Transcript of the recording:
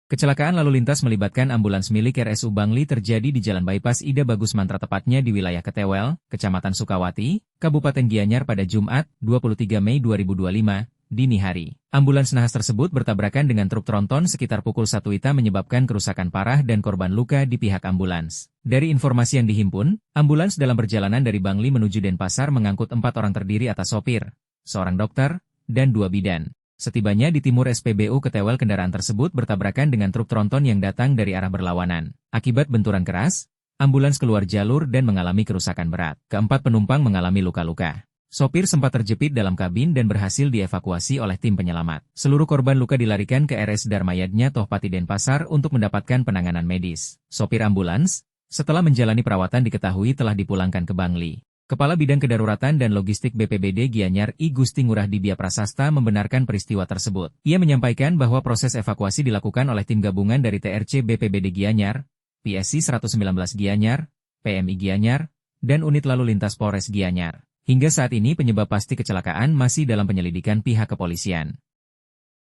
Kecelakaan lalu lintas melibatkan ambulans milik RSU Bangli terjadi di Jalan Bypass Ida Bagus Mantra tepatnya di wilayah Ketewel, Kecamatan Sukawati, Kabupaten Gianyar pada Jumat, 23 Mei 2025, dini hari. Ambulans nahas tersebut bertabrakan dengan truk tronton sekitar pukul 1 WITA menyebabkan kerusakan parah dan korban luka di pihak ambulans. Dari informasi yang dihimpun, ambulans dalam perjalanan dari Bangli menuju Denpasar mengangkut 4 orang terdiri atas sopir, seorang dokter, dan 2 bidan. Setibanya di timur SPBU Ketewel, kendaraan tersebut bertabrakan dengan truk tronton yang datang dari arah berlawanan. Akibat benturan keras, ambulans keluar jalur dan mengalami kerusakan berat. Keempat penumpang mengalami luka-luka. Sopir sempat terjepit dalam kabin dan berhasil dievakuasi oleh tim penyelamat. Seluruh korban luka dilarikan ke RS Darmayadnya Tohpati Denpasar untuk mendapatkan penanganan medis. Sopir ambulans, setelah menjalani perawatan diketahui telah dipulangkan ke Bangli. Kepala Bidang Kedaruratan dan Logistik BPBD Gianyar I Gusti Ngurah Dibya Prasasta membenarkan peristiwa tersebut. Ia menyampaikan bahwa proses evakuasi dilakukan oleh tim gabungan dari TRC BPBD Gianyar, PSC 119 Gianyar, PMI Gianyar, dan Unit Lalu Lintas Polres Gianyar. Hingga saat ini penyebab pasti kecelakaan masih dalam penyelidikan pihak kepolisian.